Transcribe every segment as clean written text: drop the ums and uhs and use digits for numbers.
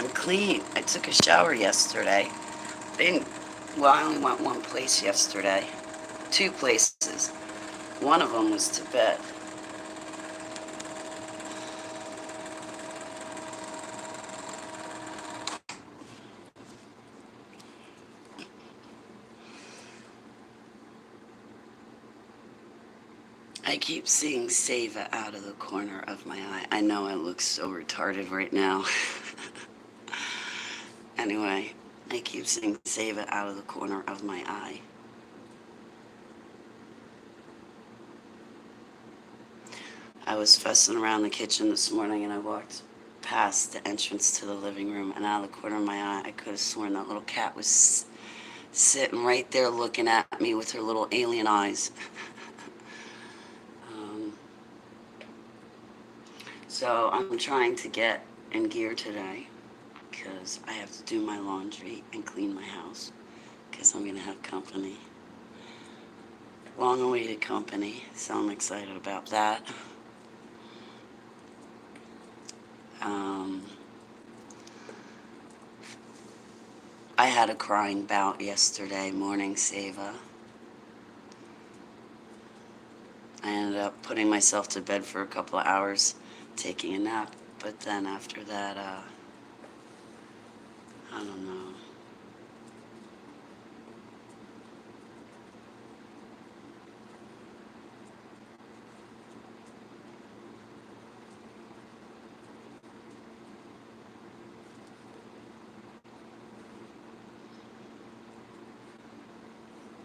I'm clean. I took a shower yesterday. Didn't, well, I only went one place yesterday. Two places. One of them was to bed. I keep seeing Sava out of the corner of my eye. I know I look so retarded right now. Anyway, I keep seeing Sava out of the corner of my eye. I was fussing around the kitchen this morning and I walked past the entrance to the living room, and out of the corner of my eye, I could have sworn that little cat was sitting right there looking at me with her little alien eyes. um, so I'm trying to get in gear today because I have to do my laundry and clean my house because I'm going to have company. Long awaited company, so I'm excited about that. Um, I had a crying bout yesterday morning, Sava. I ended up putting myself to bed for a couple of hours, taking a nap, but then after that, I don't know.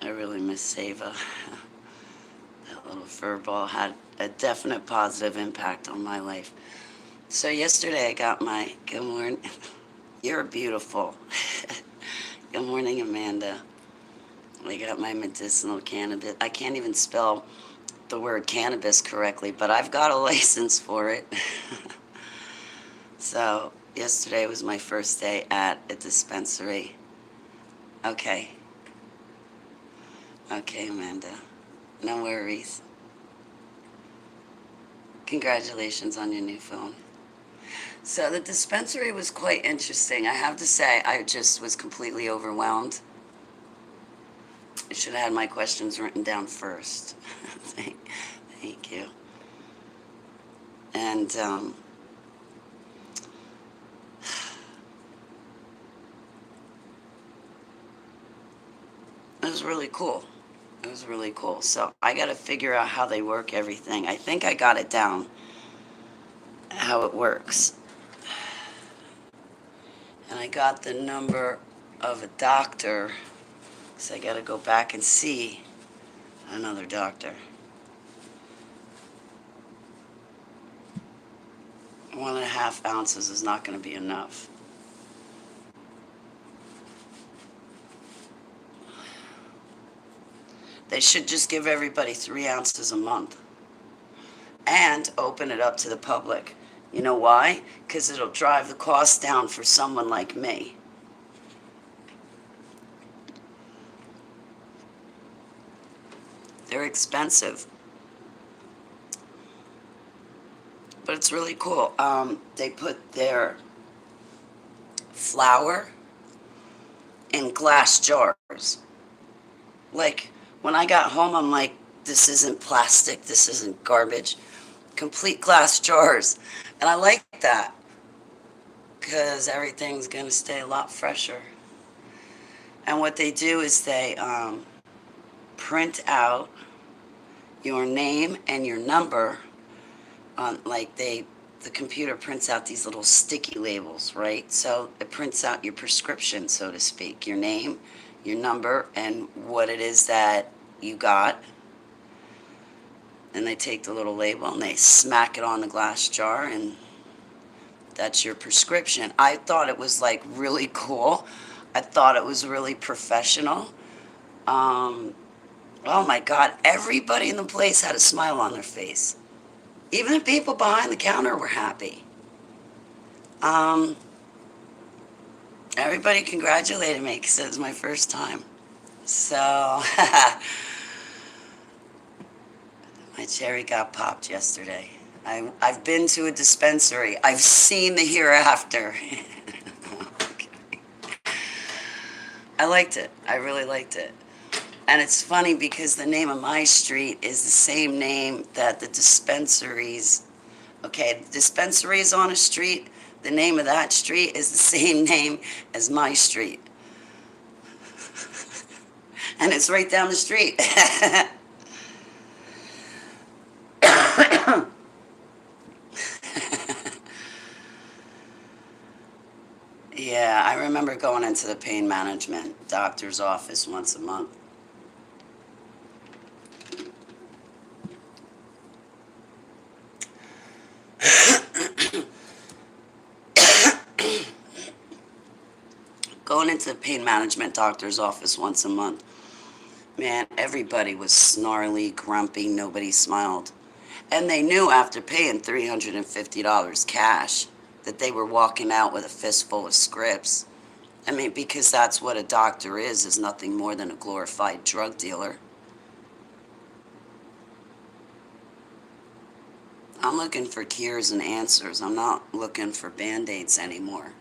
I really miss Sava. That little fur ball had a definite positive impact on my life. So yesterday I got my good morning. You're beautiful. Good morning, Amanda. I got my medicinal cannabis. I can't even spell the word cannabis correctly, but I've got a license for it. So yesterday was my first day at a dispensary. Okay. Okay, Amanda. No worries. Congratulations on your new phone. So the dispensary was quite interesting. I have to say, I just was completely overwhelmed. I should have had my questions written down first. Thank you. And it was really cool. It was really cool. So I got to figure out how they work everything. I think I got it down, how it works. And I got the number of a doctor, so I got to go back and see another doctor. 1.5 ounces is not going to be enough. They should just give everybody 3 ounces a month and open it up to the public. You know why? Because it'll drive the cost down for someone like me. They're expensive, but it's really cool. They put their flour in glass jars. Like, when I got home, I'm like, this isn't plastic, this isn't garbage. Complete glass jars. And I like that because everything's going to stay a lot fresher. And what they do is they print out your name and your number on, like, the computer prints out these little sticky labels, right? So it prints out your prescription, so to speak, your name, your number, and what it is that you got. And they take the little label and they smack it on the glass jar, and that's your prescription. I thought it was like really cool. I thought it was really professional. Um, oh my God, everybody in the place had a smile on their face. Even the people behind the counter were happy. Um, Everybody congratulated me because it was my first time. So, my cherry got popped yesterday. I've been to a dispensary. I've seen the hereafter. I liked it. I really liked it. And it's funny because the name of my street is the same name that the dispensaries. Okay, the dispensary is on a street. The name of that street is the same name as my street. And it's right down the street. Yeah, I remember going into the pain management doctor's office once a month. Going into the pain management doctor's office once a month. Man, everybody was snarly, grumpy, nobody smiled. And they knew after paying $350 cash that they were walking out with a fistful of scripts. I mean, because that's what a doctor is nothing more than a glorified drug dealer. I'm looking for cures and answers. I'm not looking for band-aids anymore.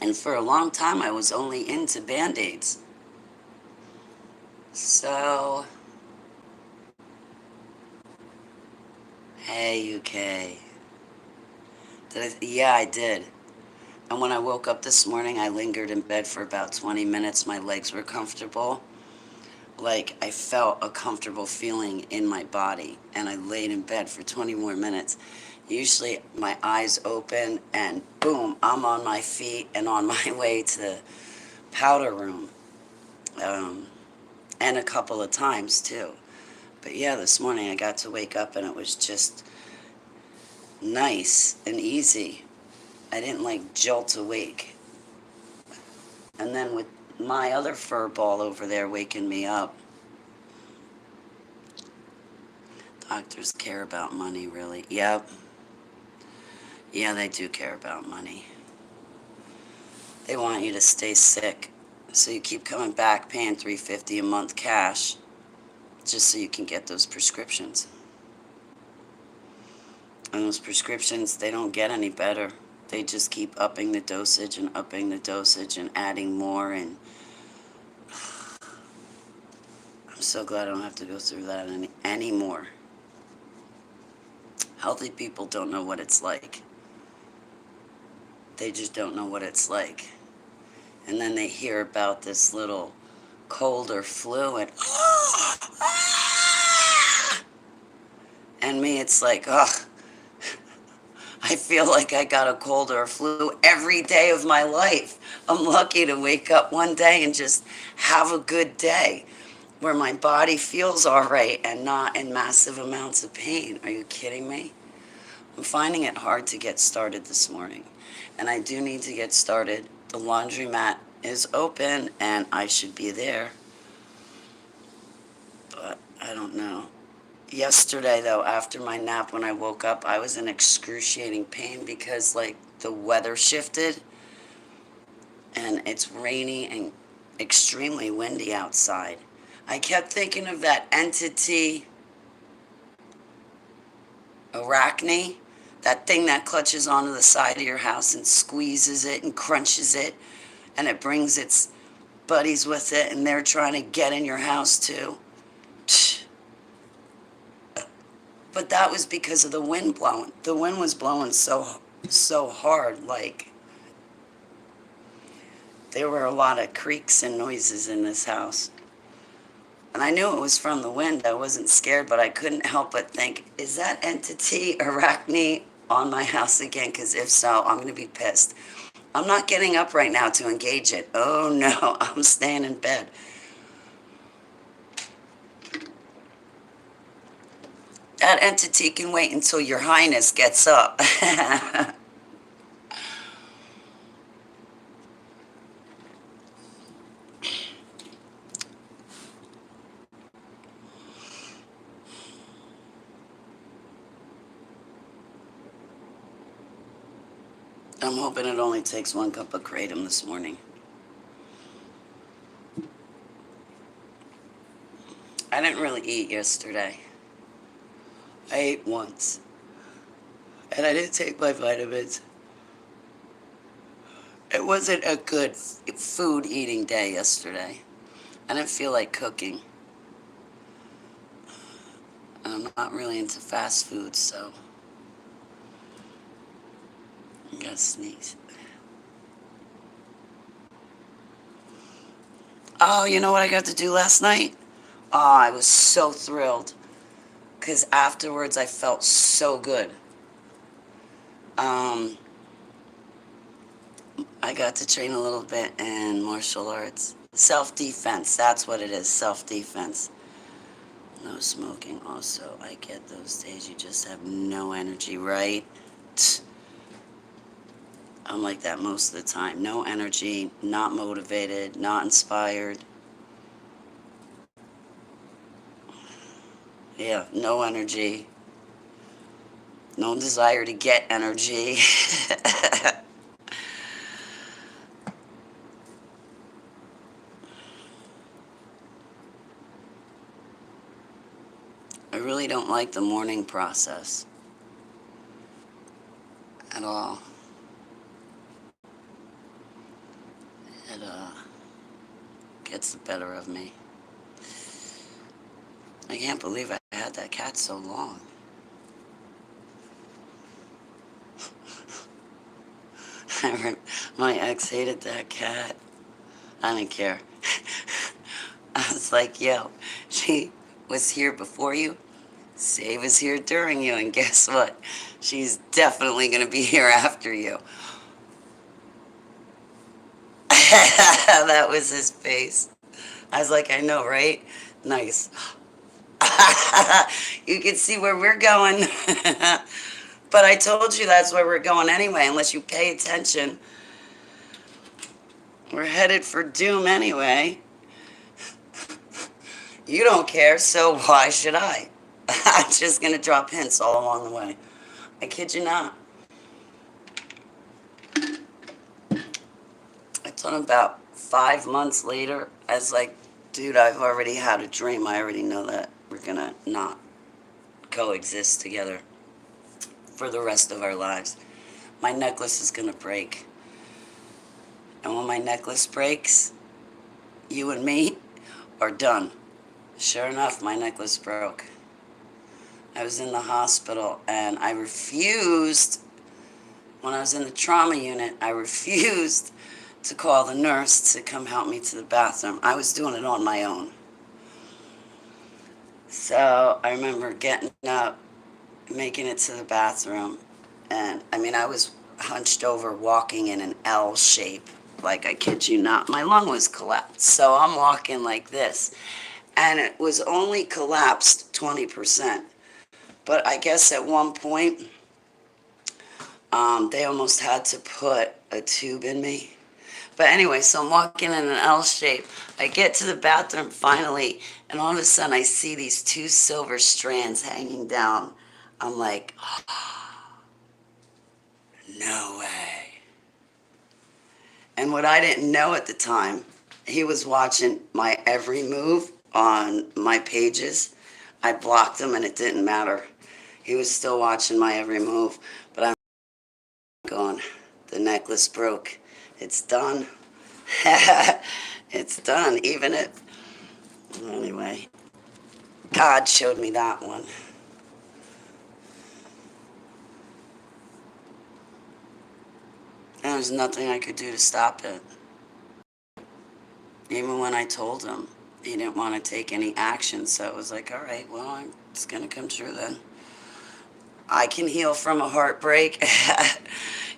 And for a long time, I was only into band-aids. So, hey, UK. Yeah, I did. And when I woke up this morning, I lingered in bed for about 20 minutes. My legs were comfortable. Like, I felt a comfortable feeling in my body. And I laid in bed for 20 more minutes. Usually, my eyes open, and boom, I'm on my feet and on my way to the powder room. And a couple of times, too. But yeah, this morning I got to wake up, and it was just nice and easy. I didn't like jolt awake. And then with my other fur ball over there waking me up, doctors care about money, really. Yep. Yeah, they do care about money. They want you to stay sick. So you keep coming back paying $350 a month cash just so you can get those prescriptions. And those prescriptions, they don't get any better. They just keep upping the dosage and upping the dosage and adding more. And I'm so glad I don't have to go through that anymore. Healthy people don't know what it's like. They just don't know what it's like. And then they hear about this little cold or flu and and me, it's like, I feel like I got a cold or a flu every day of my life. I'm lucky to wake up one day and just have a good day where my body feels all right and not in massive amounts of pain. Are you kidding me? I'm finding it hard to get started this morning, and I do need to get started. The laundromat is open, and I should be there, but I don't know. Yesterday, though, after my nap, when I woke up, I was in excruciating pain because, like, the weather shifted, and it's rainy and extremely windy outside. I kept thinking of that entity, arachne, that thing that clutches onto the side of your house and squeezes it and crunches it, and it brings its buddies with it, and they're trying to get in your house too. But that was because of the wind blowing. The wind was blowing so hard, like there were a lot of creaks and noises in this house. And I knew it was from the wind. I wasn't scared, but I couldn't help but think, is that entity, arachne, on my house again? Because if so, I'm going to be pissed. I'm not getting up right now to engage it. Oh no, I'm staying in bed. That entity can wait until your highness gets up. I'm hoping it only takes 1 cup of kratom this morning. I didn't really eat yesterday. I ate once. And I didn't take my vitamins. It wasn't a good food eating day yesterday. I didn't feel like cooking. And I'm not really into fast food, so I gotta sneeze. Oh, you know what I got to do last night? Oh, I was so thrilled because afterwards I felt so good. Um, I got to train a little bit in martial arts. Self defense, that's what it is, self defense. No smoking, also. I get those days you just have no energy, right? I'm like that most of the time. No energy, not motivated, not inspired. Yeah, no energy, no desire to get energy. I really don't like the morning process at all. It gets the better of me. I can't believe I had that cat so long. My ex hated that cat. I didn't care. I was like, yo, she was here before you. Say was here during you, and guess what? She's definitely going to be here after you. That was his face. I was like, I know, right? Nice. You can see where we're going. But I told you that's where we're going anyway, unless you pay attention. We're headed for doom anyway. You don't care, so why should I? I'm just going to drop hints all along the way. I kid you not. I told him about 5 months later, I was like, dude, I've already had a dream. I already know that we're going to not coexist together for the rest of our lives. My necklace is going to break. And when my necklace breaks, you and me are done. Sure enough, my necklace broke. I was in the hospital and I refused, when I was in the trauma unit, I refused to call the nurse to come help me to the bathroom. I was doing it on my own. So I remember getting up, making it to the bathroom, and I mean, I was hunched over, walking in an L shape. Like, I kid you not, my lung was collapsed. So I'm walking like this, and it was only collapsed 20%. But I guess at one point, they almost had to put a tube in me. But anyway, so I'm walking in an L shape. I get to the bathroom finally, and all of a sudden I see these two silver strands hanging down. I'm like, no way. And what I didn't know at the time, he was watching my every move on my pages. I blocked him and it didn't matter. He was still watching my every move. But I'm going, the necklace broke. It's done. It's done. Even if, anyway, God showed me that one. And there's nothing I could do to stop it. Even when I told him, he didn't want to take any action. So it was like, all right, well, it's going to come true then. I can heal from a heartbreak.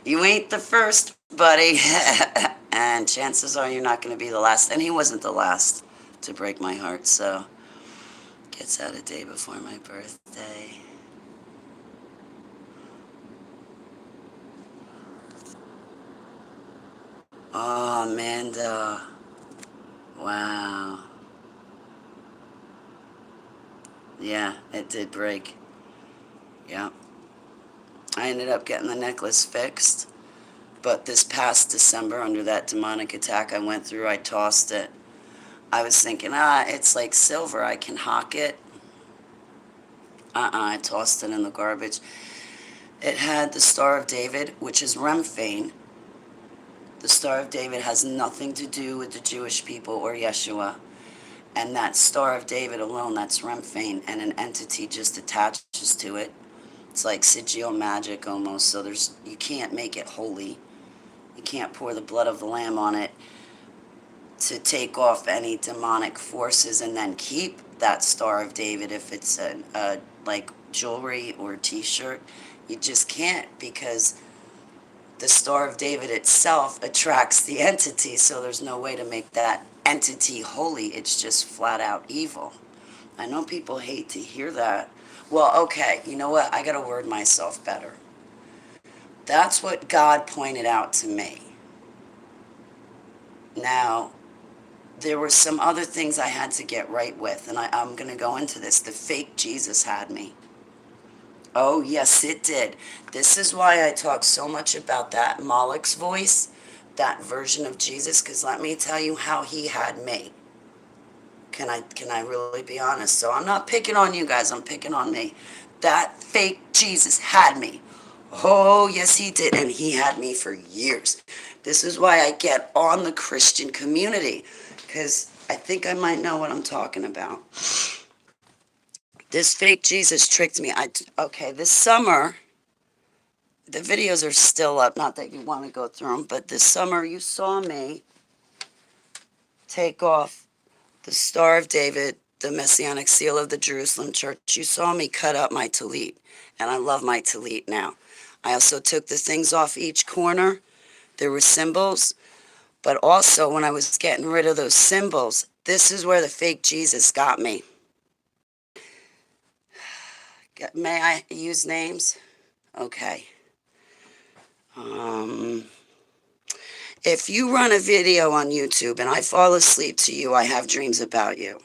You ain't the first, buddy. And chances are you're not going to be the last. And he wasn't the last to break my heart, so gets out a day before my birthday. Oh, Amanda. Wow. Yeah, it did break. Yeah. I ended up getting the necklace fixed. But this past December, under that demonic attack I went through, I tossed it. I was thinking, it's like silver. I can hawk it. I tossed it in the garbage. It had the Star of David, which is Remfane, The Star of David has nothing to do with the Jewish people or Yeshua. And that Star of David alone, that's Remphain, and an entity just attaches to it. It's like sigil magic almost, so you can't make it holy. You can't pour the blood of the lamb on it to take off any demonic forces and then keep that Star of David if it's a like jewelry or t-shirt. You just can't, because the Star of David itself attracts the entity, so there's no way to make that entity holy. It's just flat out evil. I know people hate to hear that. Well, okay, you know what? I got to word myself better. That's what God pointed out to me. Now, there were some other things I had to get right with, and I'm going to go into this. The fake Jesus had me. Oh, yes, it did. This is why I talk so much about that Moloch's voice, that version of Jesus, because let me tell you how he had me. Can I really be honest? So I'm not picking on you guys, I'm picking on me. That fake Jesus had me. Oh, yes, he did, and he had me for years. This is why I get on the Christian community, because I think I might know what I'm talking about. This fake Jesus tricked me. Okay, this summer, the videos are still up, not that you want to go through them, but this summer you saw me take off the Star of David, the Messianic seal of the Jerusalem church. You saw me cut up my tallit, and I love my tallit now. I also took the things off each corner. There were symbols, but also when I was getting rid of those symbols, this is where the fake Jesus got me. May I use names? Okay. If you run a video on YouTube and I fall asleep to you, I have dreams about you.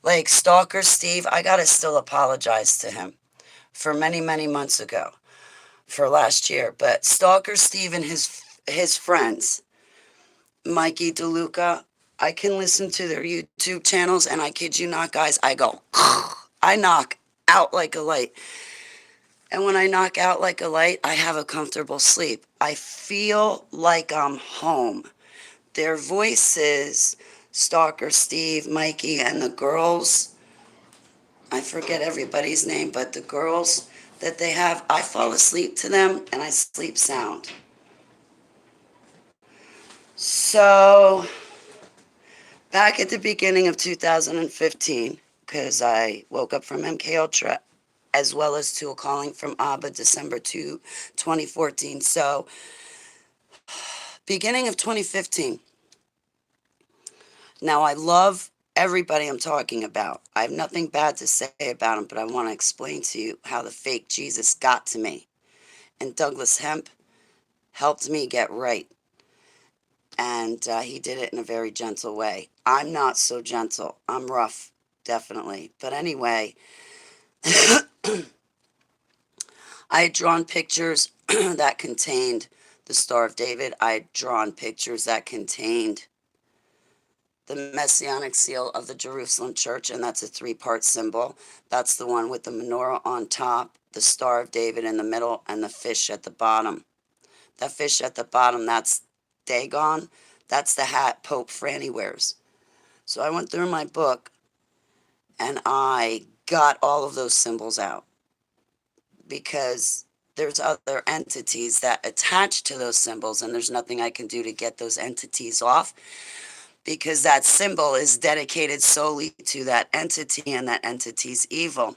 Like Stalker Steve, I gotta still apologize to him for many, many months ago, for last year. But Stalker Steve and his friends, Mikey DeLuca, I can listen to their YouTube channels, and I kid you not, guys, I go, I knock out like a light. And when I knock out like a light, I have a comfortable sleep. I feel like I'm home. Their voices, Stalker Steve, Mikey, and the girls, I forget everybody's name, but the girls that they have, I fall asleep to them and I sleep sound. So, back at the beginning of 2015, because I woke up from MK Ultra, as well as to a calling from Abba, December 2, 2014. So, beginning of 2015. Now, I love everybody I'm talking about. I have nothing bad to say about them, but I want to explain to you how the fake Jesus got to me. And Douglas Hemp helped me get right. And he did it in a very gentle way. I'm not so gentle. I'm rough, definitely. But anyway, I had drawn pictures that contained the Star of David. I had drawn pictures that contained the Messianic seal of the Jerusalem church, and that's a three-part symbol. That's the one with the menorah on top, the Star of David in the middle, and the fish at the bottom. That fish at the bottom, that's Dagon. That's the hat Pope Franny wears. So I went through my book, and I got all of those symbols out, because there's other entities that attach to those symbols, and there's nothing I can do to get those entities off, because that symbol is dedicated solely to that entity, and that entity's evil.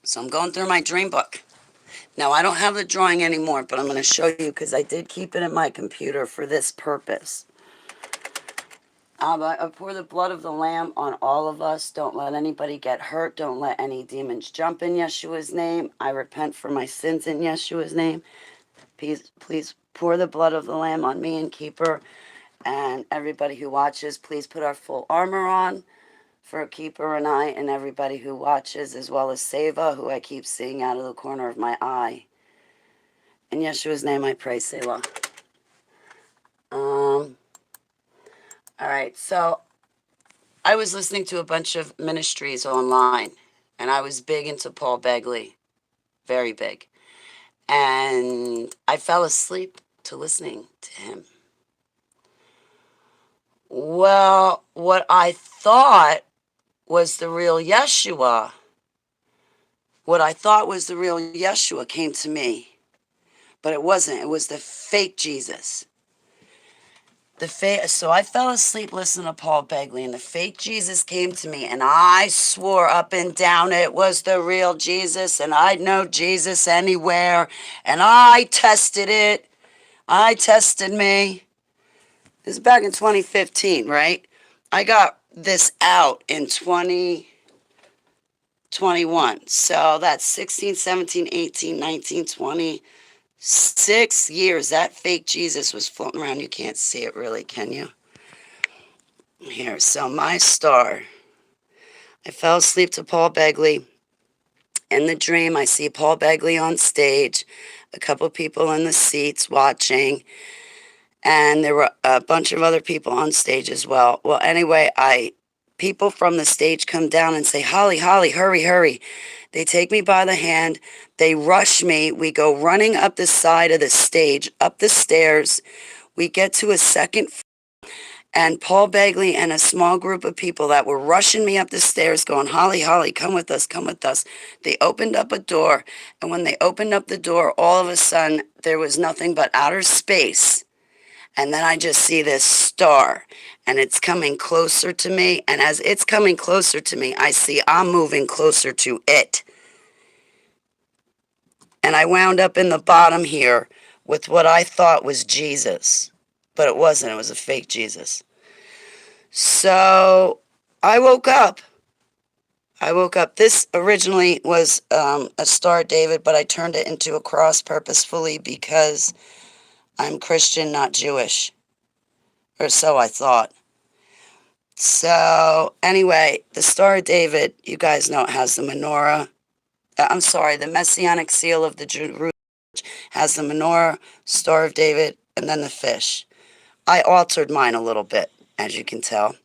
So I'm going through my dream book. Now, I don't have the drawing anymore, but I'm going to show you, because I did keep it in my computer for this purpose. I pour the blood of the Lamb on all of us. Don't let anybody get hurt. Don't let any demons jump in Yeshua's name. I repent for my sins in Yeshua's name. Please pour the blood of the Lamb on me and Keeper. And everybody who watches, please put our full armor on for Keeper and I, and everybody who watches, as well as Seva, who I keep seeing out of the corner of my eye. In Yeshua's name I pray, Selah. All right, so I was listening to a bunch of ministries online, and I was big into Paul Begley, very big. And I fell asleep to listening to him. Well, what I thought was the real Yeshua, came to me. But it wasn't. It was the fake Jesus. So I fell asleep listening to Paul Begley, and the fake Jesus came to me, and I swore up and down it was the real Jesus, and I'd know Jesus anywhere, and I tested it. I tested me. This is back in 2015, right? I got this out in 2021. So that's 16, 17, 18, 19, 20. 6 years that fake Jesus was floating around. You can't see it really, can you? Here, so my star. I fell asleep to Paul Begley. In the dream, I see Paul Begley on stage, a couple people in the seats watching, and there were a bunch of other people on stage as well. Well, anyway, people from the stage come down and say, Holly, Holly, hurry, hurry. They take me by the hand. They rush me. We go running up the side of the stage, up the stairs. We get to a second floor, and Paul Begley and a small group of people that were rushing me up the stairs going, Holly, Holly, come with us, come with us. They opened up a door, and when they opened up the door, all of a sudden, there was nothing but outer space. And then I just see this star, and it's coming closer to me. And as it's coming closer to me, I see I'm moving closer to it. And I wound up in the bottom here with what I thought was Jesus. But it wasn't. It was a fake Jesus. So I woke up. This originally was a Star David, but I turned it into a cross purposefully because I'm Christian, not Jewish. Or so I thought. So anyway, the Star of David, you guys know it has the menorah. The Messianic seal of the Jerusalem has the menorah, Star of David, and then the fish. I altered mine a little bit, as you can tell.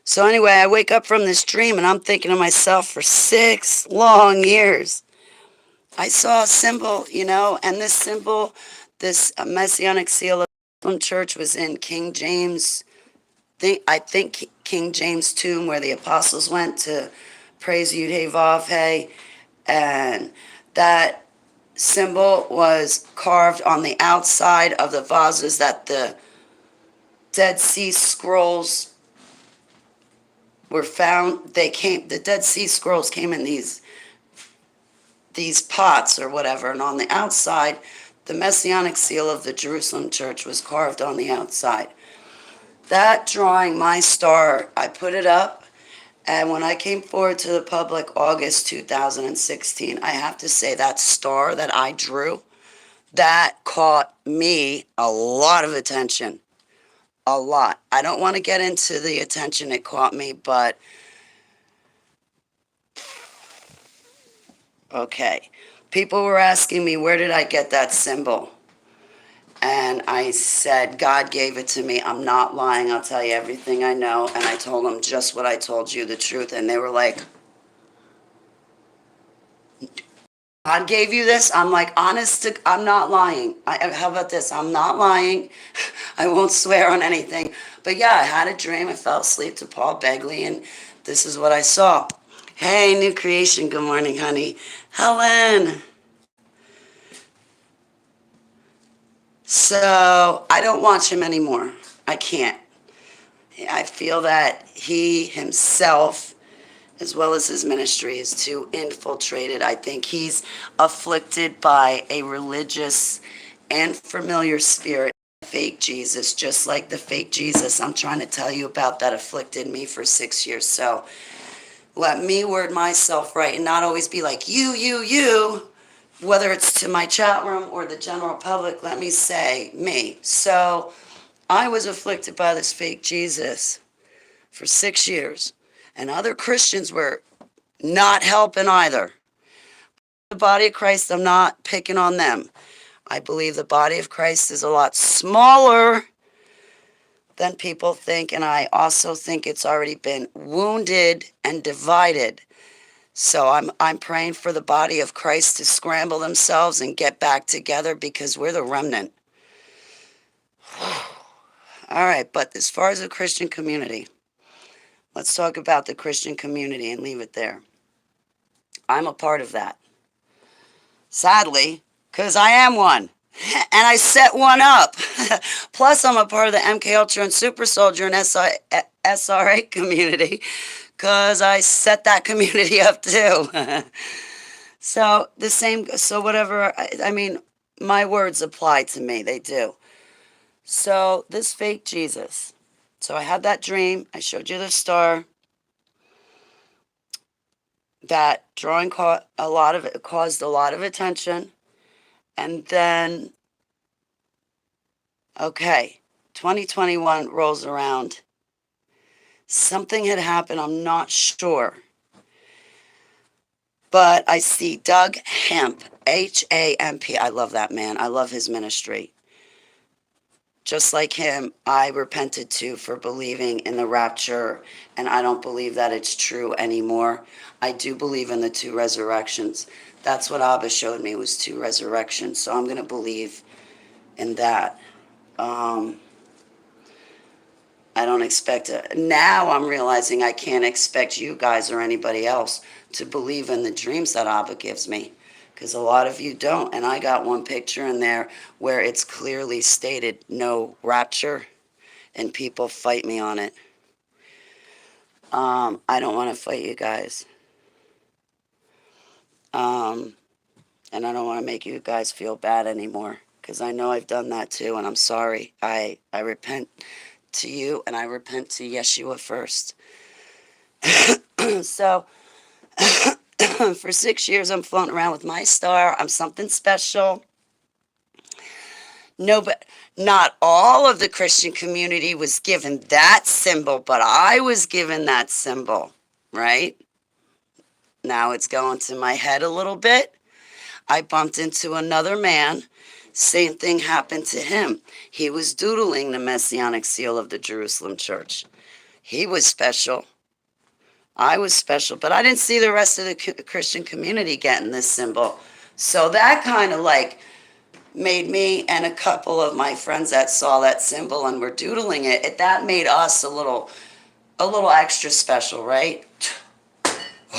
So anyway, I wake up from this dream, and I'm thinking to myself, for 6 long years, I saw a symbol, and this symbol, this Messianic seal of the church was in King James. I think King James' tomb where the apostles went to praise Yud-Heh-Vav-Heh, and that symbol was carved on the outside of the vases that the Dead Sea Scrolls were found. The Dead Sea Scrolls came in these pots or whatever, and on the outside, the Messianic seal of the Jerusalem church was carved on the outside. That drawing, my star, I put it up, and when I came forward to the public August 2016, I have to say that star that I drew, that caught me a lot of attention. A lot. I don't want to get into the attention it caught me, but okay. People were asking me, where did I get that symbol? And I said, God gave it to me. I'm not lying. I'll tell you everything I know. And I told them just what I told you, the truth. And they were like, God gave you this? I'm like, I'm not lying. How about this? I'm not lying. I won't swear on anything. But yeah, I had a dream. I fell asleep to Paul Begley, and this is what I saw. Hey, New Creation. Good morning, honey. Helen. So I don't watch him anymore. I can't. I feel that he himself, as well as his ministry, is too infiltrated. I think he's afflicted by a religious and familiar spirit, fake Jesus, just like the fake Jesus I'm trying to tell you about that afflicted me for 6 years. So let me word myself right and not always be like, you. Whether it's to my chat room or the general public, let me say me. So I was afflicted by this fake Jesus for 6 years, and other Christians were not helping either. The body of Christ, I'm not picking on them. I believe the body of Christ is a lot smaller than people think, and I also think it's already been wounded and divided. So I'm praying for the body of Christ to scramble themselves and get back together because we're the remnant. All right, but as far as the Christian community, let's talk about the Christian community and leave it there. I'm a part of that. Sadly, because I am one. And I set one up. Plus, I'm a part of the MK Ultra and Super Soldier and SRA community because I set that community up too. So the same, so whatever, I mean, my words apply to me, they do. So this fake Jesus. So I had that dream. I showed you the star. That drawing caught a lot of it, caused a lot of attention. And then, okay, 2021 rolls around. Something had happened, I'm not sure. But I see Doug Hemp, Hamp. I love that man. I love his ministry. Just like him, I repented too for believing in the rapture, and I don't believe that it's true anymore. I do believe in the two resurrections. That's what Abba showed me, was two resurrections, so I'm going to believe in that. I don't expect it. Now I'm realizing I can't expect you guys or anybody else to believe in the dreams that Abba gives me, because a lot of you don't. And I got one picture in there where it's clearly stated no rapture, and people fight me on it. I don't want to fight you guys. And I don't want to make you guys feel bad anymore, because I know I've done that too, and I'm sorry. I repent to you, and I repent to Yeshua first. So for 6 years, I'm floating around with my star. I'm something special. No, but not all of the Christian community was given that symbol, but I was given that symbol, right? Now it's going to my head a little bit. I bumped into another man. Same thing happened to him. He was doodling the Messianic seal of the Jerusalem church. He was special. I was special, but I didn't see the rest of the Christian community getting this symbol. So that kind of like made me and a couple of my friends that saw that symbol and were doodling it, that made us a little extra special, right?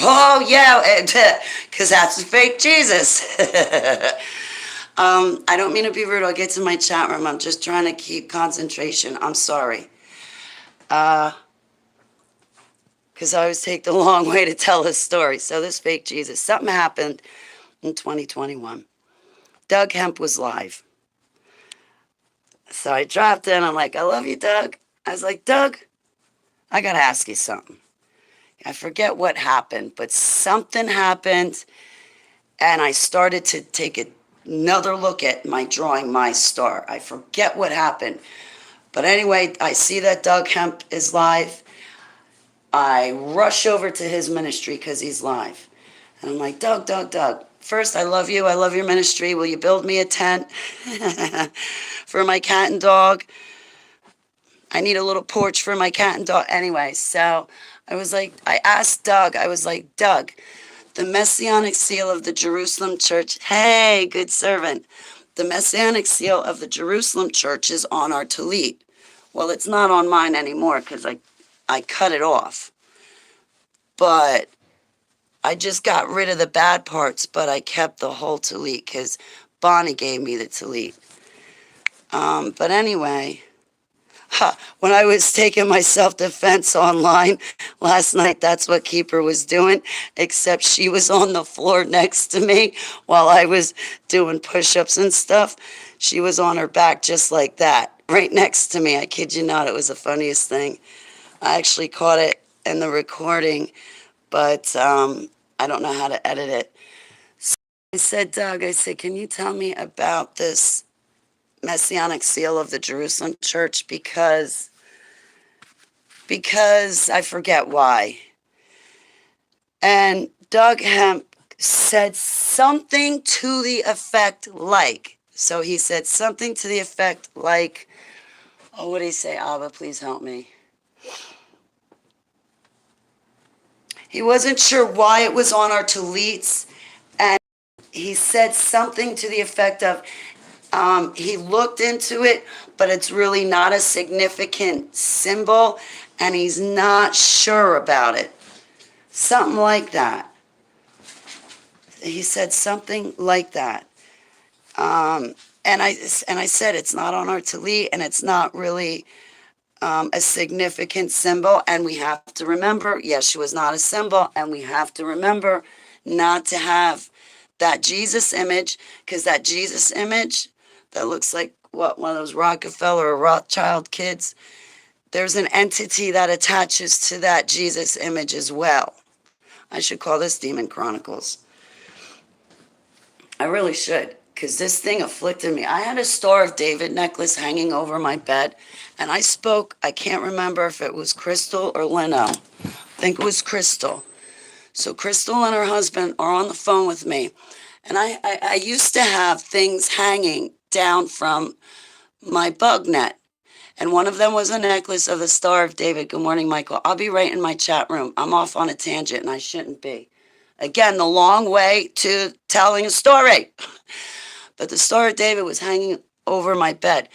Oh yeah, because that's a fake Jesus. I don't mean to be rude. I'll get to my chat room. I'm just trying to keep concentration. I'm sorry. Because I always take the long way to tell a story. So this fake Jesus, something happened in 2021. Doug Hemp was live. So I dropped in. I'm like, I love you, Doug. I was like, Doug, I got to ask you something. I forget what happened, but something happened. And I started to take another look at my drawing, my star. I forget what happened. But anyway, I see that Doug Hemp is live. I rush over to his ministry because he's live. And I'm like, Doug. First, I love you. I love your ministry. Will you build me a tent for my cat and dog? I need a little porch for my cat and dog. Anyway, so I asked Doug, I was like, Doug, the Messianic seal of the Jerusalem church, hey, good servant. The Messianic seal of the Jerusalem church is on our tallit. Well, it's not on mine anymore because I cut it off. But I just got rid of the bad parts, but I kept the whole tallit because Bonnie gave me the tallit. But anyway, when I was taking my self-defense online last night, that's what Keeper was doing, except she was on the floor next to me while I was doing push-ups and stuff. She was on her back just like that, right next to me. I kid you not, it was the funniest thing. I actually caught it in the recording, but I don't know how to edit it. So I said, Doug, can you tell me about this Messianic seal of the Jerusalem church? Because I forget why. And Doug Hemp said something to the effect like, so he said something to the effect like, oh, what did he say? Abba, please help me. He wasn't sure why it was on our tallits, and he said something to the effect of, he looked into it, but it's really not a significant symbol, and he's not sure about it. Something like that. He said something like that. And I said it's not on our talit, and it's not really a significant symbol. And we have to remember, Yeshua is not a symbol, and we have to remember not to have that Jesus image, because that Jesus image that looks like what, one of those Rockefeller or Rothschild kids, there's an entity that attaches to that Jesus image as well. I should call this Demon Chronicles. I really should, because this thing afflicted me. I had a Star of David necklace hanging over my bed, and I spoke, I can't remember if it was Crystal or Leno. I think it was Crystal. So Crystal and her husband are on the phone with me, and I used to have things hanging down from my bug net, and one of them was a necklace of the Star of David. Good morning, Michael. I'll be right in my chat room. I'm off on a tangent, and I shouldn't be. Again, the long way to telling a story. But the Star of David was hanging over my bed.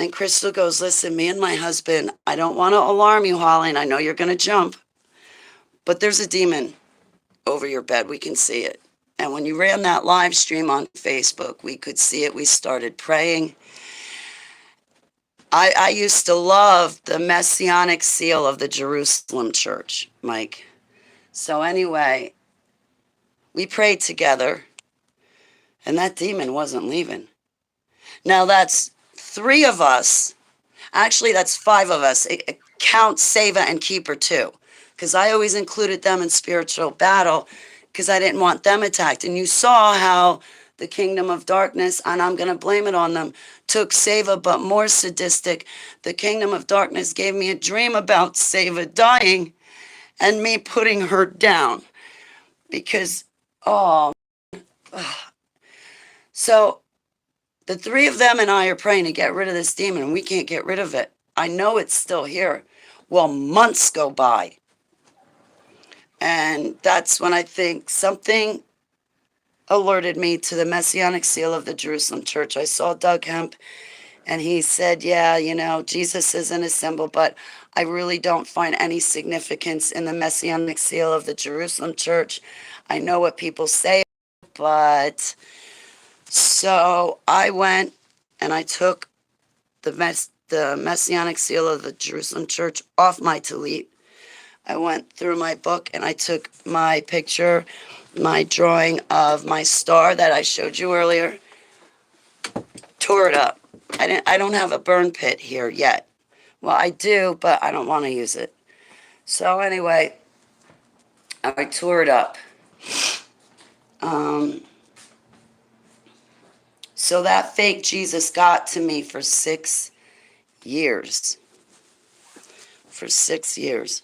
And Crystal goes, listen, me and my husband, I don't want to alarm you, Holly, and I know you're going to jump, but there's a demon over your bed. We can see it. And when you ran that live stream on Facebook, we could see it. We started praying. I used to love the messianic seal of the Jerusalem church, Mike. So anyway, we prayed together, and that demon wasn't leaving. Now that's 3 of us. Actually, that's 5 of us. Count Seva and Keeper too, because I always included them in spiritual battle because I didn't want them attacked. And you saw how the kingdom of darkness, and I'm going to blame it on them, took Seva, but more sadistic. The kingdom of darkness gave me a dream about Seva dying and me putting her down because, oh, so the 3 of them and I are praying to get rid of this demon, and we can't get rid of it. I know it's still here. Well, months go by. And that's when I think something alerted me to the messianic seal of the Jerusalem church. I saw Doug Hemp, and he said, yeah, you know, Jesus isn't a symbol, but I really don't find any significance in the messianic seal of the Jerusalem church. I know what people say, but... So I went and I took the messianic seal of the Jerusalem church off my talit. I went through my book and I took my picture, my drawing of my star that I showed you earlier, tore it up. I don't have a burn pit here yet. Well, I do, but I don't want to use it. So anyway, I tore it up. So that fake Jesus got to me for 6 years. For 6 years.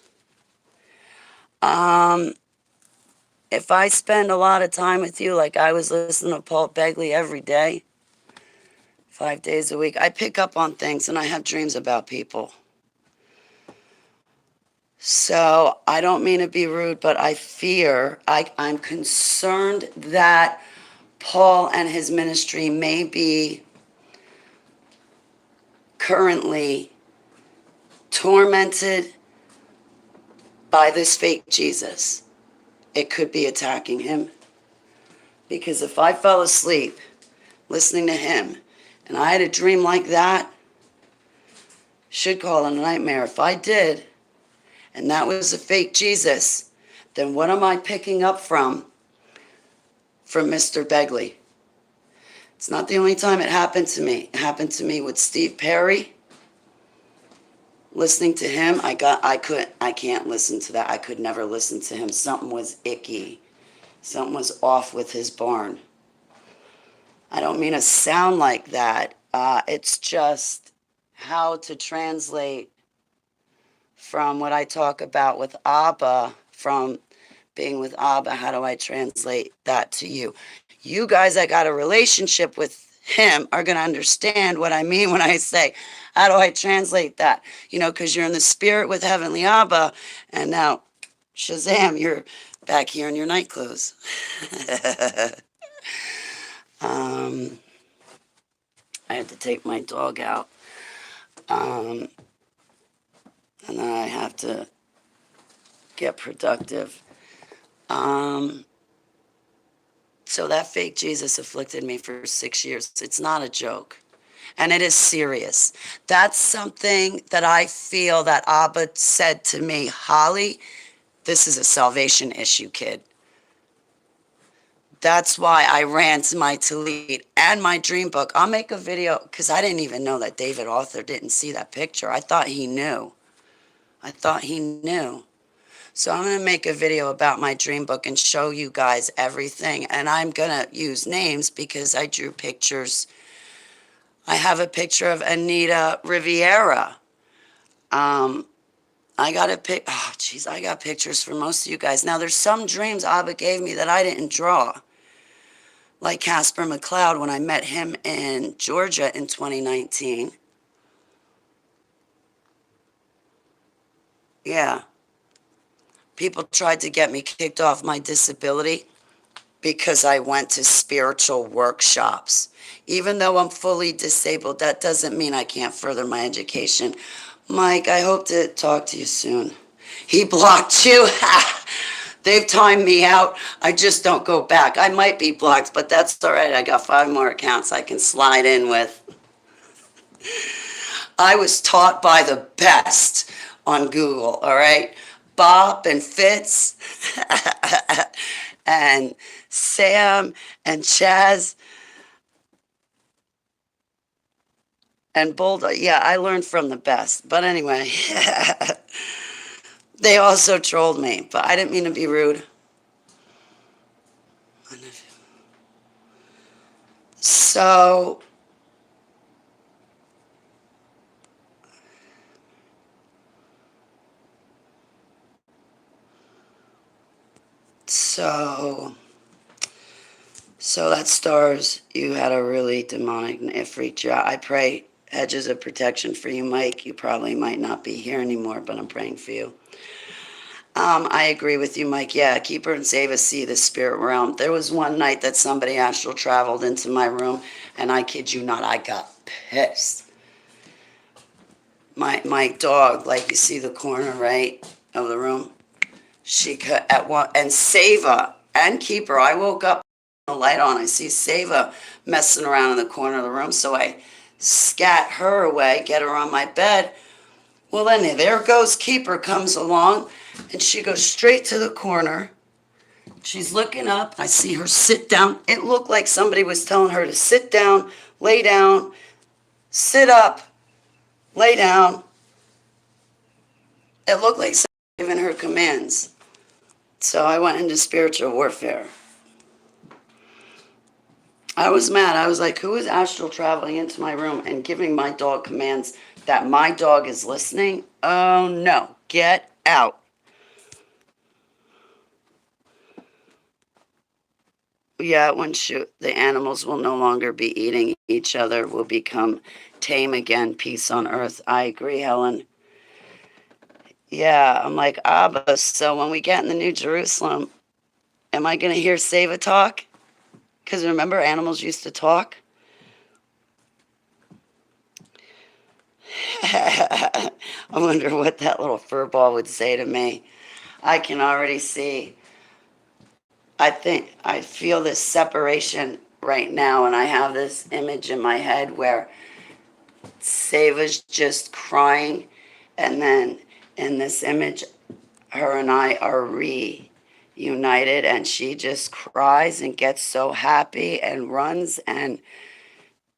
If I spend a lot of time with you, like I was listening to Paul Begley every day, 5 days a week, I pick up on things and I have dreams about people. So I don't mean to be rude, but I fear, I'm concerned that Paul and his ministry may be currently tormented by this fake Jesus. It could be attacking him. Because if I fell asleep listening to him and I had a dream like that, should call it a nightmare. If I did, and that was a fake Jesus, then what am I picking up from Mr. Begley? It's not the only time it happened to me. It happened to me with Steve Perry. Listening to him, I can't listen to that. I could never listen to him. Something was icky. Something was off with his barn. I don't mean to sound like that. It's just how to translate from what I talk about with Abba, from being with Abba, how do I translate that to you? You guys that got a relationship with him are going to understand what I mean when I say, how do I translate that? You know, because you're in the spirit with Heavenly Abba, and now Shazam, you're back here in your night clothes. um, I had to take my dog out. Um, and then I have to get productive. Um, so that fake Jesus afflicted me for 6 years. It's not a joke. And it is serious. That's something that I feel that Abba said to me, Holly, this is a salvation issue, kid. That's why I ran to my Tallit and my dream book. I'll make a video because I didn't even know that David Arthur didn't see that picture. I thought he knew. I thought he knew. So I'm going to make a video about my dream book and show you guys everything. And I'm going to use names because I drew pictures. I have a picture of Anita Riviera. I got a pic. Oh, geez, I got pictures for most of you guys. Now, there's some dreams Abba gave me that I didn't draw. Like Casper McLeod when I met him in Georgia in 2019. Yeah. People tried to get me kicked off my disability because I went to spiritual workshops. Even though I'm fully disabled, that doesn't mean I can't further my education. Mike, I hope to talk to you soon. He blocked you? They've timed me out. I just don't go back. I might be blocked, but that's all right. I got 5 more accounts I can slide in with. I was taught by the best on Google, all right? Bop and Fitz and Sam and Chaz and Bulldog. Yeah, I learned from the best. But anyway, they also trolled me, but I didn't mean to be rude. So, so, so that stars, you had a really demonic ifrit job. I pray hedges of protection for you, Mike. You probably might not be here anymore, but I'm praying for you. I agree with you, Mike. Yeah, keep her and save us, see the spirit realm. There was one night that somebody astral traveled into my room, and I kid you not, I got pissed. My dog, like you see the corner right of the room, she cut at one and Seva and Keeper. I woke up, the light on. I see Seva messing around in the corner of the room, so I scat her away, get her on my bed. Well, then there goes Keeper, comes along, and she goes straight to the corner. She's looking up. I see her sit down. It looked like somebody was telling her to sit down, lay down, sit up, lay down. It looked like somebody giving her commands. So I went into spiritual warfare. I was mad. I was like, who is astral traveling into my room and giving my dog commands that my dog is listening? Oh, no. Get out. Yeah, when shoot, the animals will no longer be eating each other, will become tame again, peace on earth. I agree, Helen. Yeah, I'm like, Abba, so when we get in the New Jerusalem, am I going to hear Seva talk? Because remember, animals used to talk? I wonder what that little fur ball would say to me. I can already see. I feel this separation right now, and I have this image in my head where Seva's just crying, and then in this image, her and I are reunited, and she just cries and gets so happy and runs and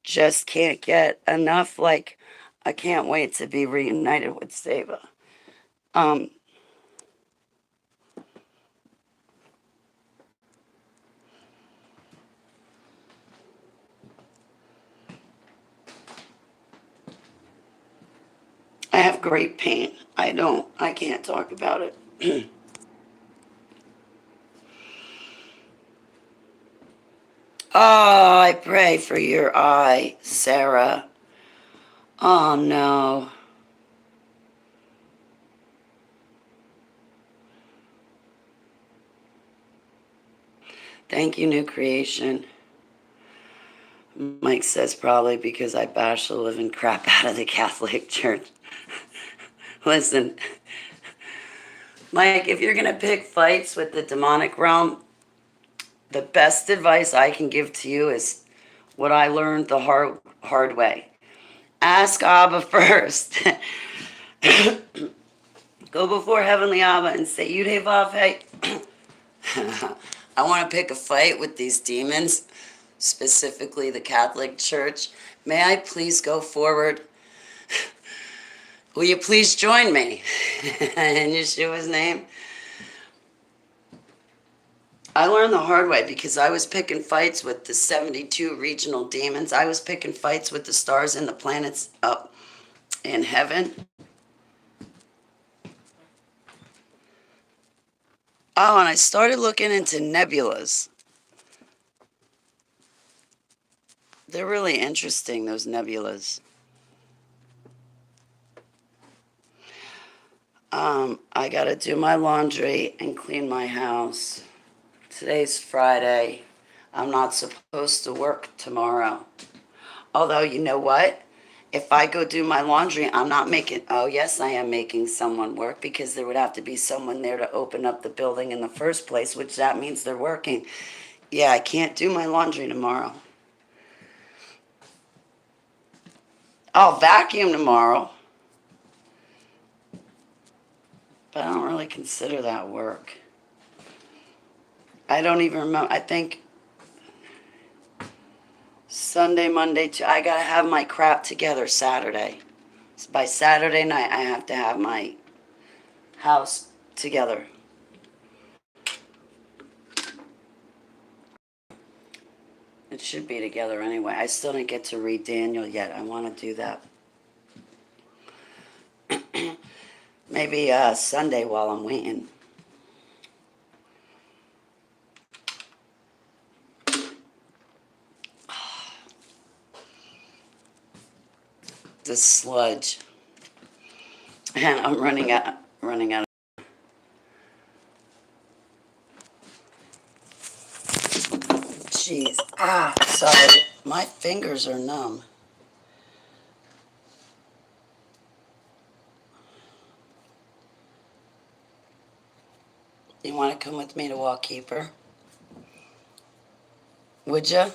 just can't get enough. Like, I can't wait to be reunited with Seva. Um, I have great pain. I can't talk about it. Oh, I pray for your eye, Sarah. Oh, no. Thank you, New Creation. Mike says probably because I bash the living crap out of the Catholic Church. Listen, Mike, if you're going to pick fights with the demonic realm, the best advice I can give to you is what I learned the hard way. Ask Abba first. Go before Heavenly Abba and say, Yudhe Vav, I want to pick a fight with these demons, specifically the Catholic Church. May I please go forward? Will you please join me? In Yeshua's name. I learned the hard way because I was picking fights with the 72 regional demons. I was picking fights with the stars and the planets up in heaven. Oh, and I started looking into nebulas. They're really interesting, those nebulas. I got to do my laundry and clean my house. Today's Friday. I'm not supposed to work tomorrow. Although, you know what? If I go do my laundry, I'm not making, oh, yes, I am making someone work because there would have to be someone there to open up the building in the first place, which that means they're working. Yeah, I can't do my laundry tomorrow. I'll vacuum tomorrow. But I don't really consider that work. I don't even remember. I think Sunday, Monday, I got to have my crap together Saturday. So by Saturday night, I have to have my house together. It should be together anyway. I still didn't get to read Daniel yet. I want to do that. Maybe Sunday while I'm waiting. The sludge. And I'm running out. Jeez. Sorry. My fingers are numb. You want to come with me to Wallkeeper? Would you?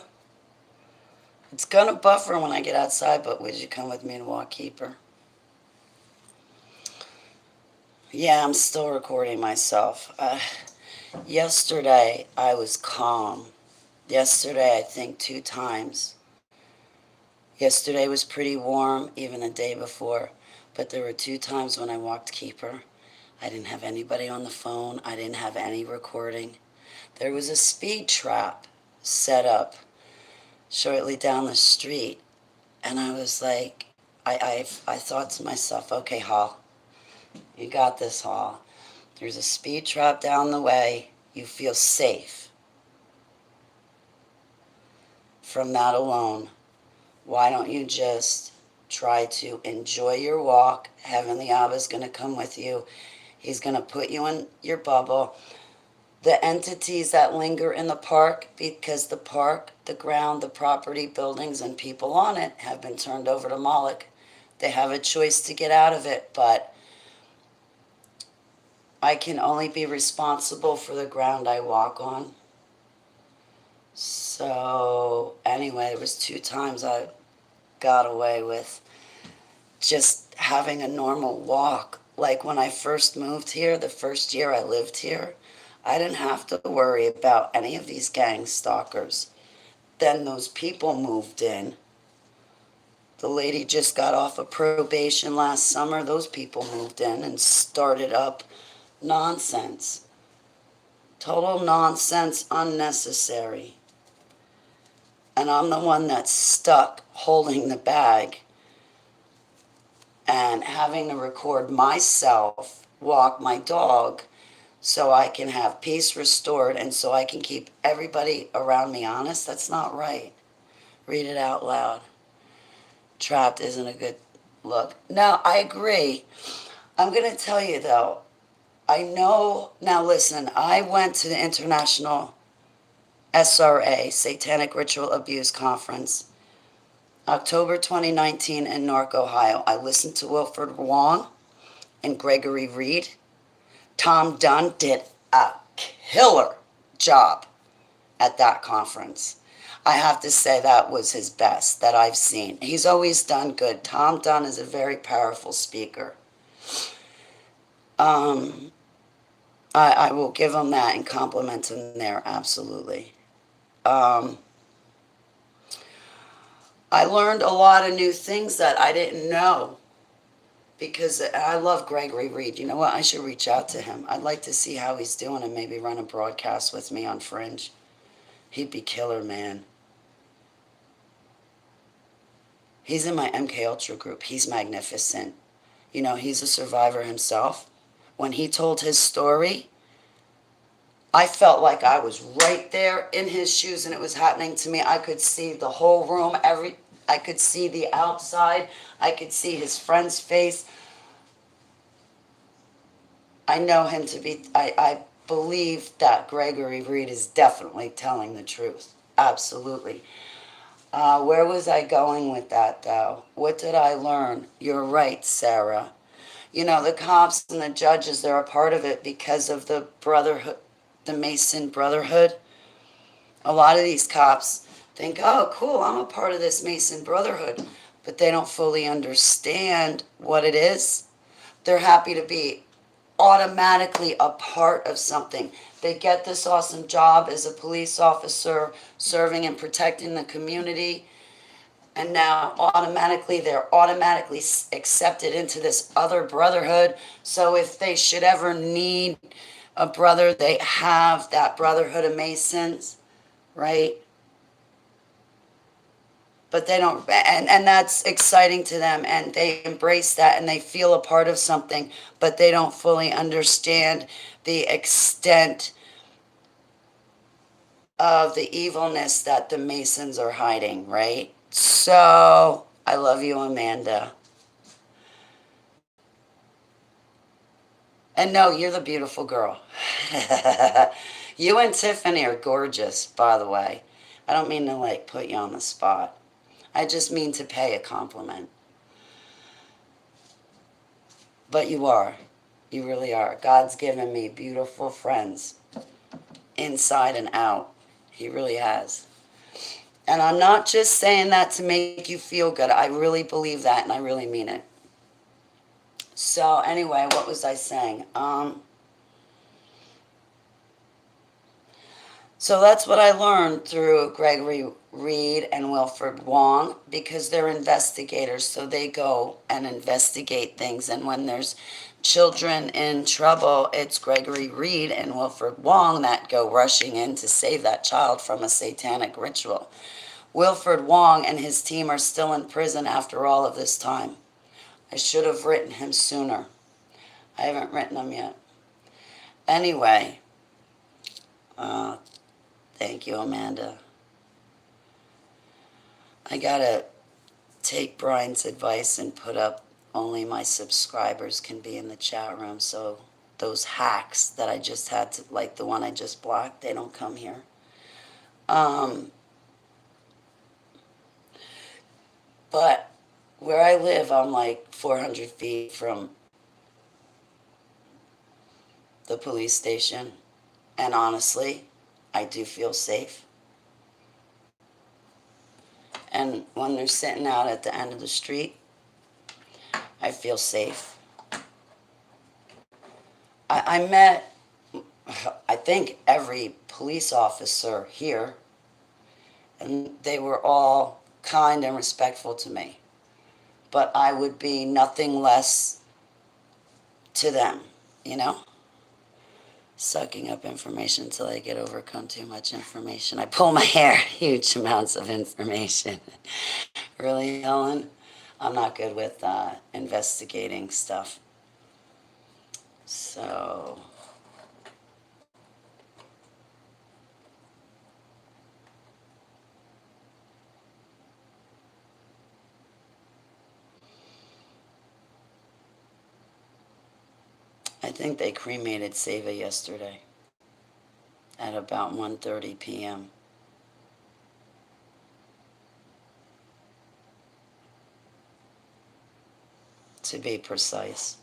It's going to buffer when I get outside, but would you come with me to Wallkeeper? Yeah, I'm still recording myself. Yesterday, I was calm. Yesterday, I think 2 times. Yesterday was pretty warm, even the day before. But there were 2 times when I walked Keeper. I didn't have anybody on the phone. I didn't have any recording. There was a speed trap set up shortly down the street. And I was like, I thought to myself, okay, Hall, you got this, Hall. There's a speed trap down the way. You feel safe from that alone. Why don't you just try to enjoy your walk? Heavenly Abba's going to come with you. He's going to put you in your bubble. The entities that linger in the park, because the park, the ground, the property, buildings, and people on it have been turned over to Moloch. They have a choice to get out of it, but I can only be responsible for the ground I walk on. So anyway, it was 2 times I got away with just having a normal walk. Like when I first moved here, the first year I lived here, I didn't have to worry about any of these gang stalkers. Then those people moved in. The lady just got off of probation last summer. Those people moved in and started up nonsense. Total nonsense, unnecessary. And I'm the one that's stuck holding the bag and having to record myself walk my dog so I can have peace restored and so I can keep everybody around me honest. That's not right. Read it out loud. Trapped isn't a good look. No, I agree. I'm going to tell you though, I know, now listen, I went to the International SRA, Satanic Ritual Abuse Conference, October 2019 in Newark, Ohio. I listened to Wilfred Wong and Gregory Reed. Tom Dunn did a killer job at that conference. I have to say that was his best that I've seen. He's always done good. Tom Dunn is a very powerful speaker. I will give him that and compliment him there, absolutely. Um, I learned a lot of new things that I didn't know because I love Gregory Reed. You know what? I should reach out to him. I'd like to see how he's doing and maybe run a broadcast with me on Fringe. He'd be killer, man. He's in my MK Ultra group. He's magnificent. You know, he's a survivor himself. When he told his story, I felt like I was right there in his shoes and it was happening to me. I could see the whole room, I could see the outside. I could see his friend's face. I know him to be, I believe that Gregory Reed is definitely telling the truth. Absolutely. Where was I going with that, though? What did I learn? You're right, Sarah. You know, the cops and the judges, they're a part of it because of the brotherhood, the Mason Brotherhood. A lot of these cops think, oh, cool, I'm a part of this Mason Brotherhood, but they don't fully understand what it is. They're happy to be automatically a part of something. They get this awesome job as a police officer serving and protecting the community, and now automatically they're automatically accepted into this other brotherhood. So if they should ever need a brother, they have that brotherhood of Masons, right? But they don't, and that's exciting to them, and they embrace that and they feel a part of something, but they don't fully understand the extent of the evilness that the Masons are hiding, right? So I love you, Amanda. And no, you're the beautiful girl. You and Tiffany are gorgeous, by the way. I don't mean to like put you on the spot. I just mean to pay a compliment. But you are. You really are. God's given me beautiful friends inside and out. He really has. And I'm not just saying that to make you feel good. I really believe that and I really mean it. So anyway, what was I saying? So that's what I learned through Gregory Reed and Wilfred Wong because they're investigators. So they go and investigate things. And when there's children in trouble, it's Gregory Reed and Wilfred Wong that go rushing in to save that child from a satanic ritual. Wilfred Wong and his team are still in prison after all of this time. I should have written him sooner. I haven't written him yet. Anyway, thank you, Amanda. I gotta take Brian's advice and put up only my subscribers can be in the chat room, so those hacks that I just had to, like the one I just blocked, they don't come here. But where I live, I'm like 400 feet from the police station, and honestly, I do feel safe. And when they're sitting out at the end of the street, I feel safe. I met, I think, every police officer here, and they were all kind and respectful to me. But I would be nothing less to them, you know? Sucking up information until I get overcome too much information. I pull my hair, huge amounts of information. Really, Helen? I'm not good with investigating stuff. So, I think they cremated Seva yesterday at about 1:30 p.m. to be precise.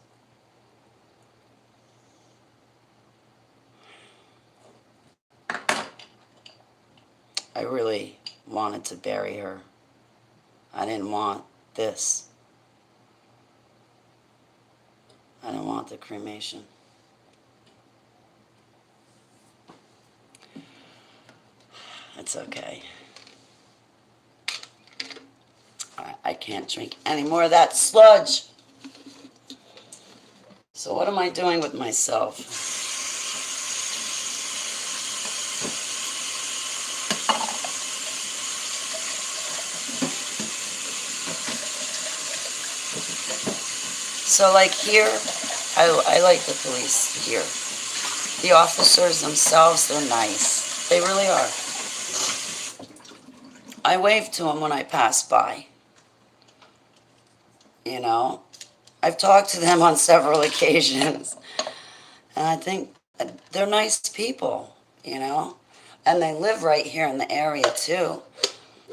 I really wanted to bury her. I didn't want this. I didn't want the cremation. It's okay. I can't drink any more of that sludge. So what am I doing with myself? So like here, I like the police here. The officers themselves, they're nice. They really are. I wave to them when I pass by. You know, I've talked to them on several occasions. And I think they're nice people, you know. And they live right here in the area too.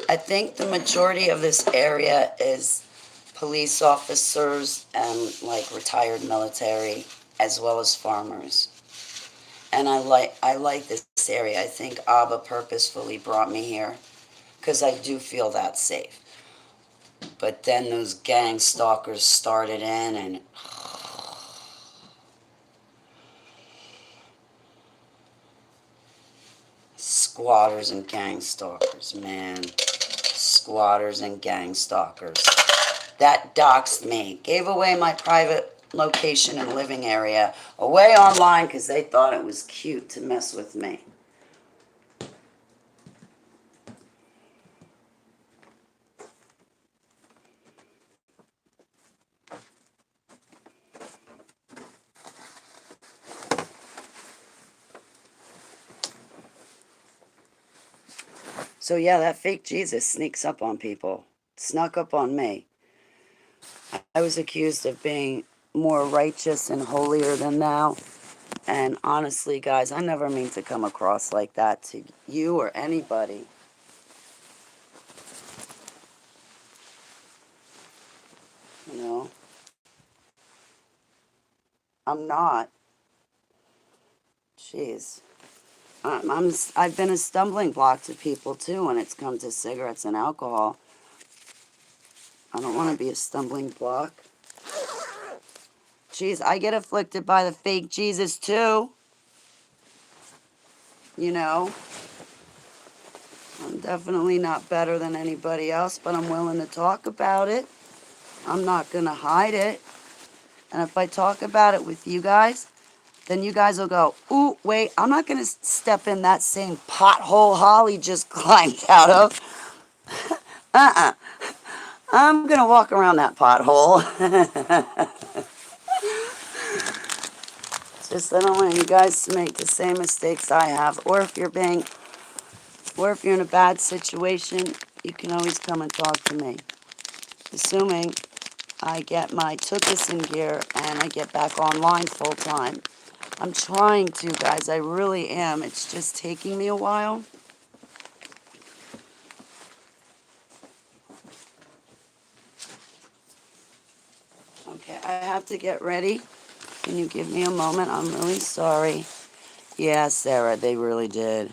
I think the majority of this area is police officers and like retired military as well as farmers. And I like this area. I think Abba purposefully brought me here because I do feel that safe. But then those gang stalkers started in and squatters and gang stalkers, man. Squatters and gang stalkers. That doxed me. Gave away my private location and living area away online because they thought it was cute to mess with me. So yeah, that fake Jesus sneaks up on people. Snuck up on me. I was accused of being more righteous and holier than thou. And honestly, guys, I never mean to come across like that to you or anybody. You know? I'm not. Jeez. I've been a stumbling block to people too when it's come to cigarettes and alcohol. I don't want to be a stumbling block. Jeez, I get afflicted by the fake Jesus too. You know, I'm definitely not better than anybody else, but I'm willing to talk about it. I'm not going to hide it. And if I talk about it with you guys, then you guys will go, ooh, wait, I'm not going to step in that same pothole Holly just climbed out of. Uh-uh. I'm going to walk around that pothole. Just I don't want you guys to make the same mistakes I have. Or if you're in a bad situation, you can always come and talk to me. Assuming I get my Tookus in gear and I get back online full time. I'm trying to, guys. I really am. It's just taking me a while. Okay, I have to get ready. Can you give me a moment? I'm really sorry. Yeah, Sarah, they really did.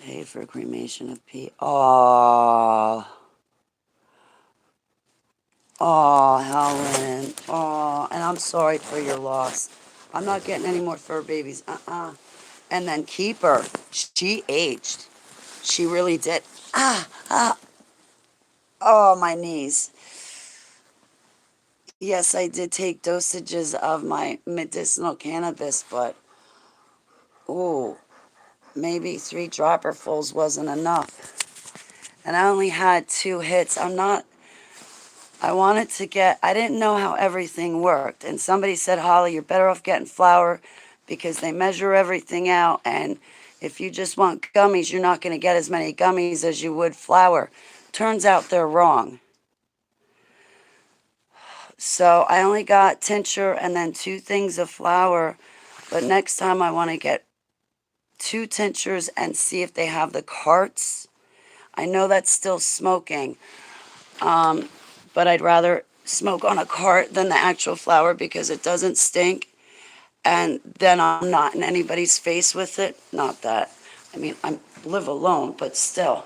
Paid for cremation of Pete. Oh, Helen. Oh, and I'm sorry for your loss. I'm not getting any more fur babies. And then Keeper. She aged. She really did. Oh, my knees. Yes, I did take dosages of my medicinal cannabis, but, ooh, maybe 3 dropperfuls wasn't enough. And I only had 2 hits. I didn't know how everything worked. And somebody said, Holly, you're better off getting flour because they measure everything out. And if you just want gummies, you're not going to get as many gummies as you would flour. Turns out they're wrong. So I only got tincture and then 2 things of flour. But next time I want to get 2 tinctures and see if they have the carts. I know that's still smoking. But I'd rather smoke on a cart than the actual flower because it doesn't stink. And then I'm not in anybody's face with it. Not that. I mean, I live alone, but still.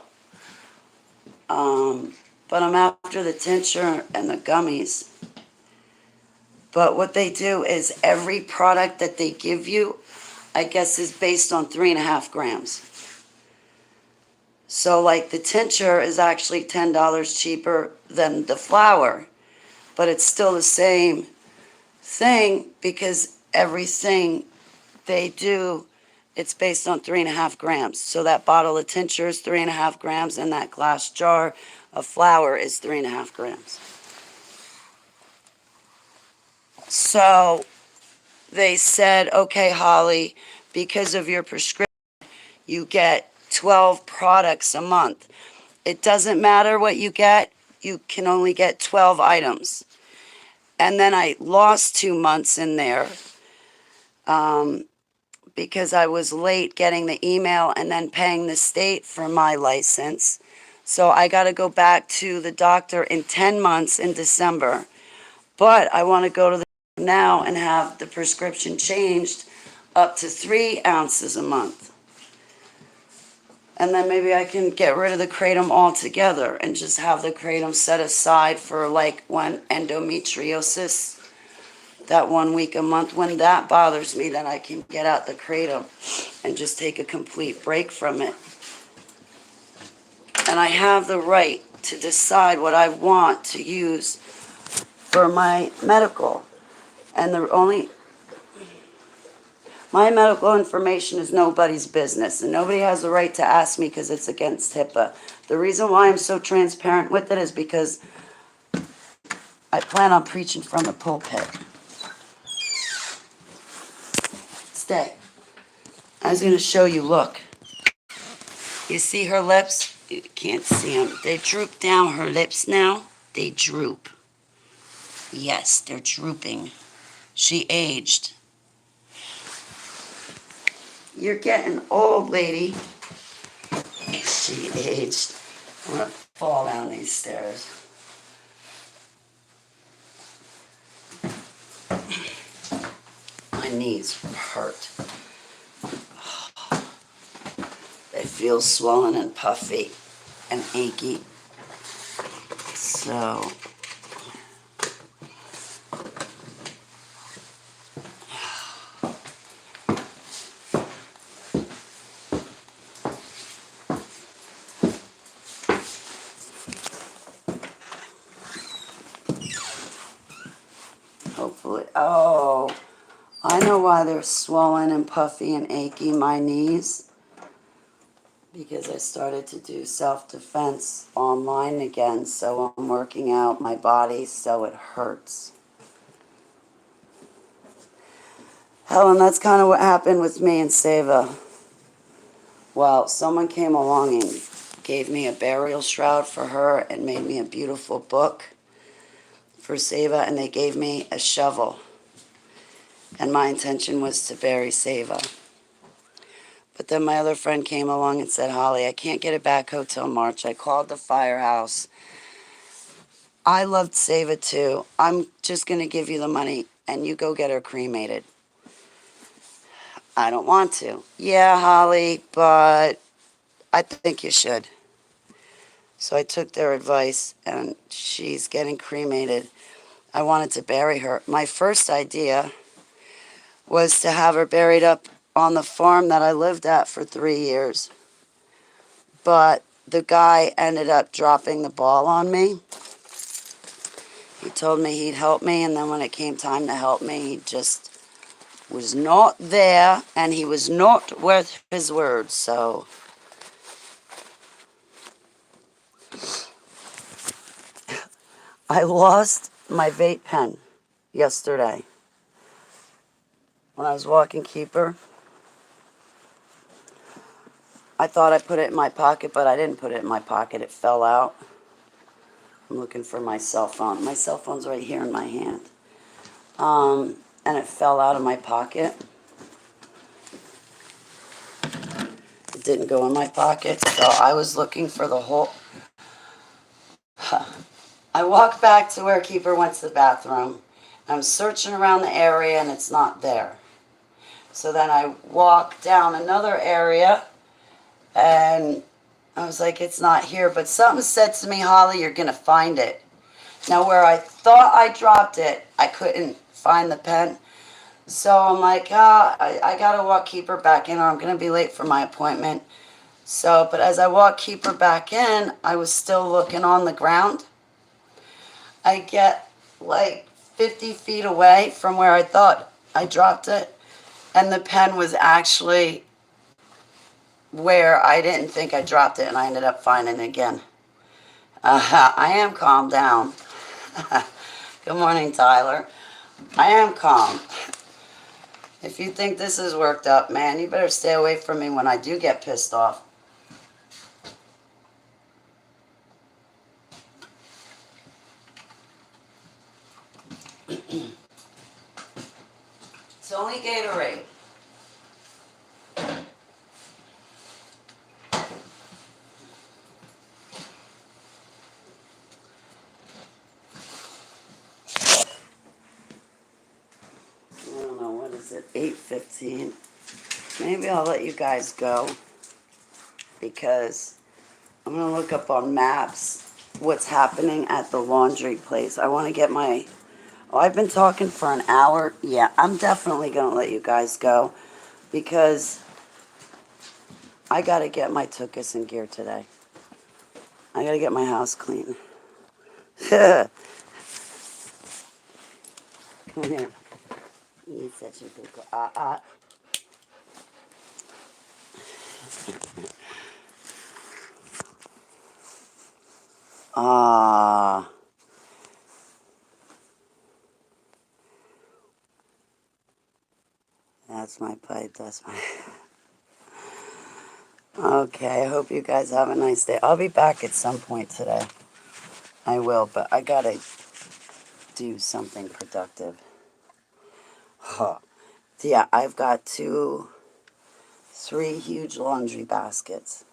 But I'm after the tincture and the gummies. But what they do is every product that they give you, I guess, is based on 3.5 grams. So, like, the tincture is actually $10 cheaper than the flower, but it's still the same thing because everything they do, it's based on 3.5 grams. So that bottle of tincture is 3.5 grams, and that glass jar of flour is 3.5 grams. So they said, okay, Holly, because of your prescription, you get 12 products a month. It doesn't matter what you get, you can only get 12 items. And then I lost 2 months in there because I was late getting the email and then paying the state for my license. So I got to go back to the doctor in 10 months in December. But I want to go to the now and have the prescription changed up to 3 ounces a month. And then maybe I can get rid of the kratom altogether and just have the kratom set aside for like when endometriosis, that 1 week a month. When that bothers me, then I can get out the kratom and just take a complete break from it. And I have the right to decide what I want to use for my medical. And my medical information is nobody's business, and nobody has the right to ask me because it's against HIPAA. The reason why I'm so transparent with it is because I plan on preaching from the pulpit. Stay. I was going to show you, look. You see her lips? You can't see them. They droop down her lips now. They droop. Yes, they're drooping. She aged. You're getting old, lady. She aged. I'm going to fall down these stairs. My knees hurt. They feel swollen and puffy and achy. So, hopefully, oh, I know why they're swollen and puffy and achy, my knees. Because I started to do self-defense online again, so I'm working out my body so it hurts. Helen, that's kind of what happened with me and Seva. Well, someone came along and gave me a burial shroud for her and made me a beautiful book for Seva, and they gave me a shovel. And my intention was to bury Seva. But then my other friend came along and said, Holly, I can't get a backhoe till March. I called the firehouse. I loved Seva too. I'm just going to give you the money and you go get her cremated. I don't want to. Yeah, Holly, but I think you should. So I took their advice and she's getting cremated. I wanted to bury her. My first idea was to have her buried up on the farm that I lived at for 3 years. But the guy ended up dropping the ball on me. He told me he'd help me, and then when it came time to help me, he just was not there, and he was not worth his words, so. I lost my vape pen yesterday when I was walking Keeper. I thought I put it in my pocket, but I didn't put it in my pocket. It fell out. I'm looking for my cell phone. My cell phone's right here in my hand. And it fell out of my pocket. It didn't go in my pocket, so I was looking for the whole... I walk back to where Keeper went to the bathroom. I'm searching around the area and it's not there. So then I walk down another area and I was like, it's not here. But something said to me, Holly, you're going to find it. Now, where I thought I dropped it, I couldn't find the pen. So I'm like, I got to walk Keeper back in or I'm going to be late for my appointment. So, but as I walk Keeper back in, I was still looking on the ground. I get like 50 feet away from where I thought I dropped it. And the pen was actually where I didn't think I dropped it, and I ended up finding it again. I am calm down. Good morning, Tyler. I am calm. If you think this is worked up, man, you better stay away from me when I do get pissed off. It's only Gatorade. I don't know, what is it, 8:15? Maybe I'll let you guys go because I'm going to look up on maps what's happening at the laundry place. I want to get my... Oh, I've been talking for an hour. Yeah, I'm definitely going to let you guys go because I got to get my tuchus in gear today. I got to get my house clean. Come here. He's such a good girl. Ah. That's my pipe. That's my... Okay, I hope you guys have a nice day. I'll be back at some point today. I will, but I gotta do something productive. Huh. Yeah, I've got 3 huge laundry baskets.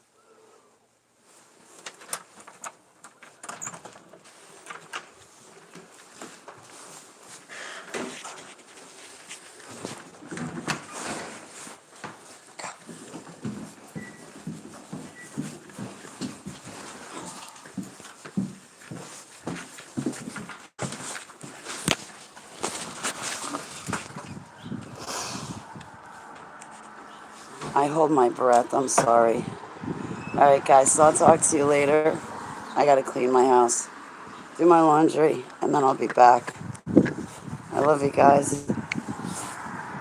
I hold my breath. I'm sorry. Alright, guys, so I'll talk to you later. I gotta clean my house, do my laundry, and then I'll be back. I love you guys.